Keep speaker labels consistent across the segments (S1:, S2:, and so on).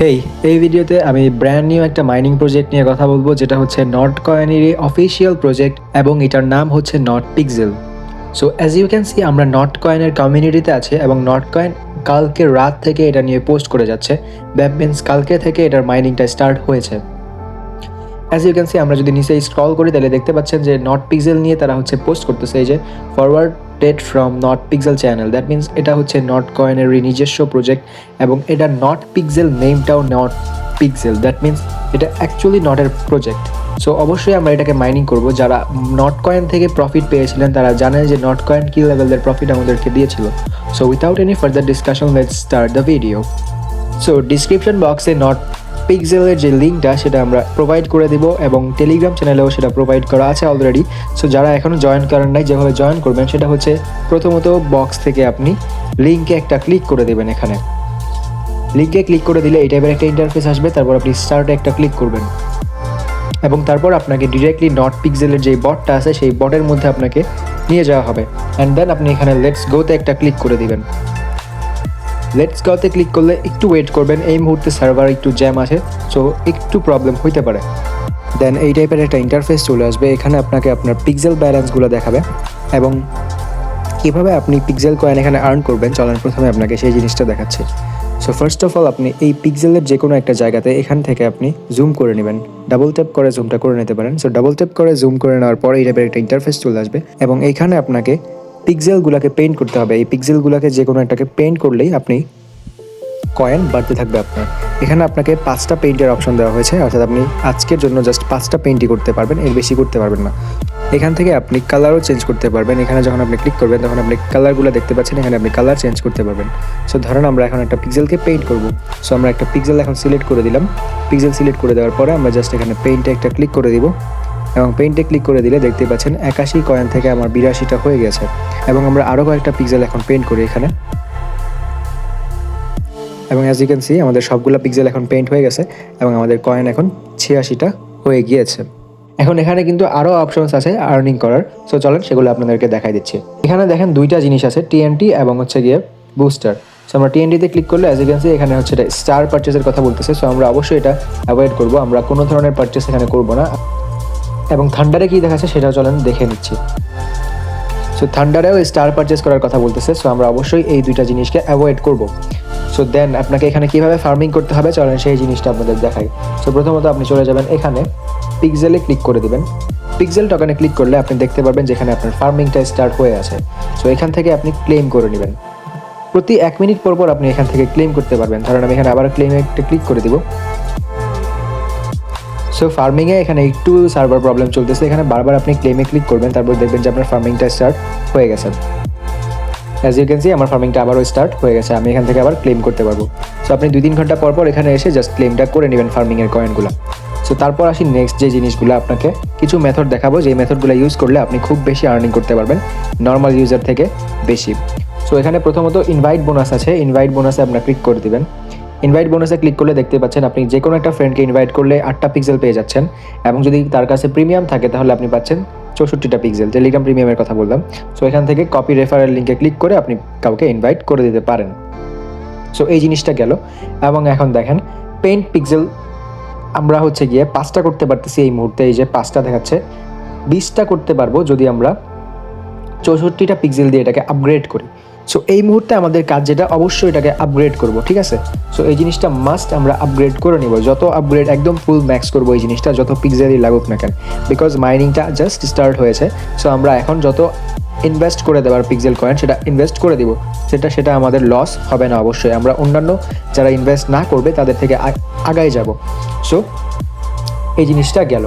S1: হেই, এই ভিডিওতে আমি ব্র্যান্ড নিউ একটা মাইনিং প্রজেক্ট নিয়ে কথা বলবো, যেটা হচ্ছে নট কয়েনেরই অফিসিয়াল প্রজেক্ট এবং এটার নাম হচ্ছে Not pixel. So as you can see, আমরা নট কয়েনের কমিউনিটিতে আছে এবং নট কয়েন কালকে রাত থেকে এটা নিয়ে পোস্ট করে যাচ্ছে। দ্যাট মিনস কালকে থেকে এটার মাইনিংটা স্টার্ট হয়েছে। অ্যাজ ইউ ক্যান সি, আমরা যদি নিচে স্ক্রল করি তাহলে দেখতে পাচ্ছেন যে নট পিক্সেল নিয়ে তারা হচ্ছে পোস্ট করতেছে এই যে forwarded from not pixel channel. That means এটা হচ্ছে নট কয়েনের নিজস্ব প্রজেক্ট এবং এটা নট পিক্সেল নেমটাও নট পিক্সেল। দ্যাট মিনস এটা অ্যাকচুয়ালি নটের প্রজেক্ট। সো অবশ্যই আমরা এটাকে মাইনিং করব। যারা নট কয়েন থেকে প্রফিট পেয়েছিলেন তারা জানেন যে নট কয়েন কী লেভেলের প্রফিট আমাদেরকে দিয়েছিল। So without any further discussion, let's start the video. So description বক্সে নট পিক্সেলের যে লিঙ্কটা সেটা আমরা প্রোভাইড করে দিব এবং টেলিগ্রাম চ্যানেলেও সেটা প্রোভাইড করা আছে অলরেডি। সো যারা এখনও জয়েন করেন নাই, যেভাবে জয়েন করবেন সেটা হচ্ছে প্রথমত বক্স থেকে আপনি লিঙ্কে একটা ক্লিক করে দেবেন। এখানে লিঙ্কে ক্লিক করে দিলে এই টাইপের একটা ইন্টারফেস আসবে। তারপর আপনি স্টার্টে একটা ক্লিক করবেন এবং তারপর আপনাকে ডিরেক্টলি নট পিক্সেলের যে বটটা আছে সেই বটের মধ্যে আপনাকে নিয়ে যাওয়া হবে। অ্যান্ড দেন আপনি এখানে লেটস গোতে একটা ক্লিক করে দিবেন। লেটস গোতে ক্লিক করলে একটু ওয়েট করবেন, এই মুহূর্তে সার্ভার একটু জ্যাম আছে, সো একটু প্রবলেম হইতে পারে। দেন এই টাইপের একটা ইন্টারফেস চলে আসবে। এখানে আপনাকে আপনার পিক্সেল ব্যালেন্সগুলো দেখাবে এবং কীভাবে আপনি পিক্সেল কয়েন এখানে আর্ন করবেন চলেন প্রথমে আপনাকে সেই জিনিসটা দেখাচ্ছি। সো ফার্স্ট অফ অল আপনি এই পিক্সেলের যে কোনো একটা জায়গাতে এখান থেকে আপনি জুম করে নেবেন, ডাবল ট্যাপ করে জুমটা করে নিতে পারেন। সো ডাবল ট্যাপ করে জুম করে নেওয়ার পর এই টাইপের একটা ইন্টারফেস চলে আসবে এবং এইখানে আপনাকে পিক্সেলগুলোকে পেইন্ট করতে হবে। এই পিক্সেলগুলোকে যে কোনো একটাকে পেইন্ট করলেই আপনি কয়েন বাড়তে থাকবে আপনার। এখানে আপনাকে 5টা পেইন্টের অপশন দেওয়া হয়েছে, অর্থাৎ আপনি আজকের জন্য জাস্ট 5টা পেইন্টই করতে পারবেন, এর বেশি করতে পারবেন না। এখান থেকে আপনি কালারও চেঞ্জ করতে পারবেন। এখানে যখন আপনি ক্লিক করবেন তখন আপনি কালারগুলো দেখতে পাচ্ছেন, এখানে আপনি কালার চেঞ্জ করতে পারবেন। সো ধরেন আমরা এখন একটা পিক্সেলকে পেইন্ট করব। সো আমরা একটা পিক্সেল এখন সিলেক্ট করে দিলাম। পিক্সেল সিলেক্ট করে দেওয়ার পরে আমরা জাস্ট এখানে পেইন্টে একটা ক্লিক করে দিব এবং পেইন্টে ক্লিক করে দিলে দেখতে পাচ্ছেন 81 কয়েন থেকে আমার 82টা হয়ে গেছে। এবং আমরা আরও কয়েকটা পিক্সেল এখন পেইন্ট করি এখানে এবং অ্যাজ ইউ ক্যান সি আমাদের সবগুলো পিক্সেল এখন পেইন্ট হয়ে গেছে এবং আমাদের কয়েন এখন 86টা হয়ে গিয়েছে। এখন এখানে কিন্তু আরও অপশনস আছে আর্নিং করার। সো চলেন সেগুলো আপনাদেরকে দেখাই দিচ্ছি। এখানে দেখেন দুইটা জিনিস আছে, টিএনটি এবং হচ্ছে গিয়ে বুস্টার। সো আমরা টিএনটিতে ক্লিক করলে অ্যাজ ইউ ক্যান সি এখানে হচ্ছে এটা স্টার পারচেসের কথা বলতেছে। সো আমরা অবশ্যই এটা অ্যাভয়েড করবো, আমরা কোনো ধরনের পারচেস এখানে করবো না। এবং থান্ডারে কী দেখাচ্ছে সেটা চলেন দেখে নিচ্ছি। সো থান্ডারেও স্টার পারচেস করার কথা বলতেছে। সো আমরা অবশ্যই এই দুইটা জিনিসকে অ্যাভয়েড করবো। সো দেন আপনাকে এখানে কীভাবে ফার্মিং করতে হবে চলেন সেই জিনিসটা আপনাদের দেখাই। সো প্রথমত আপনি চলে যাবেন এখানে পিক্সেলে ক্লিক করে দেবেন। পিক্সেল টোকেনে ক্লিক করলে আপনি দেখতে পারবেন যেখানে আপনার ফার্মিংটা স্টার্ট হয়ে আছে। সো এখান থেকে আপনি ক্লেম করে নেবেন। প্রতি 1 মিনিট পর পর আপনি এখান থেকে ক্লেম করতে পারবেন। ধরেন আমি এখানে আবার ক্লেমে একটা ক্লিক করে দিব। সো ফার্মিংয়ে এখানে একটু সার্ভার প্রবলেম চলতেছে, এখানে বারবার আপনি ক্লেমে ক্লিক করবেন, তারপর দেখবেন যে আপনার ফার্মিংটা স্টার্ট হয়ে গেছে। অ্যাজ ইউ ক্যান সি আমার ফার্মিংটা আবারও স্টার্ট হয়ে গেছে, আমি এখান থেকে আবার ক্লেম করতে পারবো। সো আপনি 2-3 ঘন্টা পর পর এখানে এসে জাস্ট ক্লেমটা করে নেবেন ফার্মিংয়ের কয়েনগুলো। সো তারপর আসি নেক্সট যে জিনিসগুলো, আপনাকে কিছু মেথড দেখাবো যেই মেথডগুলো ইউজ করলে আপনি খুব বেশি আর্নিং করতে পারবেন নর্মাল ইউজার থেকে বেশি। সো এখানে প্রথমত ইনভাইট বোনাস আছে, ইনভাইট বোনাসে আপনার ক্লিক করে দেবেন। ইনভাইট বোনাসে ক্লিক করলে দেখতে পাচ্ছেন আপনি যে কোনো একটা ফ্রেন্ডকে ইনভাইট করলে 8টা পিক্সেল পেয়ে যাচ্ছেন এবং যদি তার কাছে প্রিমিয়াম থাকে তাহলে আপনি পাচ্ছেন 64টা পিক্সেল। টেলিগ্রাম প্রিমিয়ামের কথা বললাম। সো এখান থেকে কপি রেফারেল লিঙ্কে ক্লিক করে আপনি কাউকে ইনভাইট করে দিতে পারেন। সো এই জিনিসটা গেল। এবং এখন দেখেন পেইন্ট পিক্সেল আমরা হচ্ছে গিয়ে 5টা করতে পারতেছি এই মুহূর্তে, এই যে 5টা দেখাচ্ছে। 20টা করতে পারবো যদি আমরা 64টা পিক্সেল দিয়ে এটাকে আপগ্রেড করি। সো এই মুহূর্তে আমাদের কাজ যেটা, অবশ্যই এটাকে আপগ্রেড করব, ঠিক আছে? সো এই জিনিসটা মাস্ট আমরা আপগ্রেড করে নিব। যত আপগ্রেড একদম ফুল ম্যাক্স করবো এই জিনিসটা, যত পিক্সেলই লাগুক না কেন, বিকজ মাইনিংটা জাস্ট স্টার্ট হয়েছে। সো আমরা এখন যত ইনভেস্ট করে দেওয়ার পিক্সেল কয়েন সেটা ইনভেস্ট করে দিব, সেটা আমাদের লস হবে না। অবশ্যই আমরা অন্যান্য যারা ইনভেস্ট না করবে তাদের থেকে আগায় যাব। সো এই জিনিসটা গেল।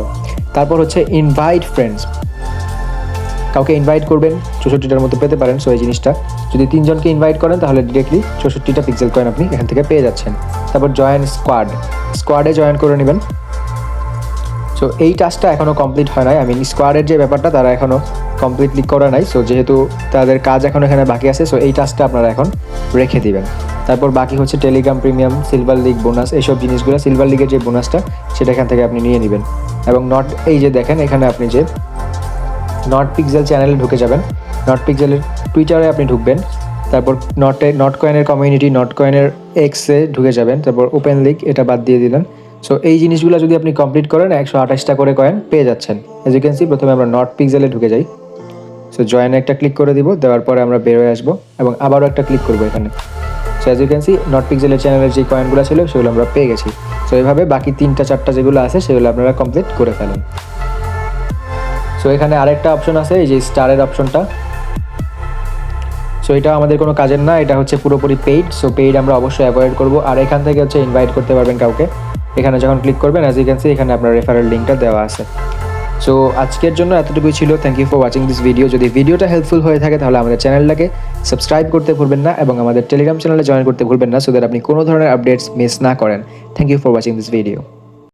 S1: তারপর হচ্ছে ইনভাইট ফ্রেন্ডস, কাউকে ইনভাইট করবেন 64টার মতো পেতে পারেন। সো এই জিনিসটা যদি 3 জনকে ইনভাইট করেন তাহলে ডিরেক্টলি 64টা পিক্সেল কয়েন আপনি এখান থেকে পেয়ে যাচ্ছেন। তারপর জয়েন স্কোয়াডে জয়েন করে নেবেন। সো এই টাস্কটা এখনও কমপ্লিট হয় নাই, স্কোয়াডের যে ব্যাপারটা তারা এখনও কমপ্লিটলি করা নাই। সো যেহেতু তাদের কাজ এখন এখানে বাকি আছে, সো এই টাস্কটা আপনারা এখন রেখে দিবেন। তারপর বাকি হচ্ছে Telegram premium, silver league bonus, এইসব জিনিসগুলো। সিলভার লিগের যে বোনাসটা সেটা এখান থেকে আপনি নিয়ে নেবেন। এবং নট এই যে দেখেন এখানে আপনি যে নট পিক্সেল চ্যানেলে ঢুকে যাবেন, নট পিক্সেলের টুইটারে আপনি ঢুকবেন, তারপর নট কয়েনের কমিউনিটি, নট কয়েনের এক্সে ঢুকে যাবেন, তারপর ওপেন লিঙ্ক এটা বাদ দিয়ে দিলেন। সো এই জিনিসগুলো যদি আপনি কমপ্লিট করেন 128টা করে কয়েন পেয়ে যাচ্ছেন। এজ ইউ ক্যান সি প্রথমে আমরা নট পিক্সেলে ঢুকে যাই। সো জয়েনে একটা ক্লিক করে দিব, দেওয়ার পরে আমরা বের হয়ে আসবো এবং আবারও একটা ক্লিক করবো এখানে। So as you can see Not পিক্সেলের চ্যানেলের যে কয়েনগুলো ছিল সেগুলো আমরা পেয়ে গেছি। সো এইভাবে বাকি 3-4টা যেগুলো আছে সেগুলো আপনারা কমপ্লিট করে ফেলেন। সো এখানে আরেকটা অপশন আছে, এই যে স্টারের অপশনটা। সো এটা আমাদের কোনো কাজের না, এটা হচ্ছে পুরোপুরি পেইড। সো পেইড আমরা অবশ্যই অ্যাভয়েড করবো। আর এখান থেকে হচ্ছে ইনভাইট করতে পারবেন কাউকে। এখানে যখন ক্লিক করবেন অ্যাজ ইউ ক্যান সি এখানে আপনার রেফারেল লিঙ্কটা দেওয়া আছে। সো আজকের জন্য এতটুকুই ছিল। Thank you for watching this video. যদি ভিডিওটা হেল্পফুল হয়ে থাকে তাহলে আমাদের চ্যানেলটাকে সাবস্ক্রাইব করতে ভুলবেন না এবং আমাদের টেলিগ্রাম চ্যানেলে জয়েন করতে ভুলবেন না, সো দ্যাট আপনি কোনো ধরনের আপডেটস মিস না করেন। Thank you for watching this video.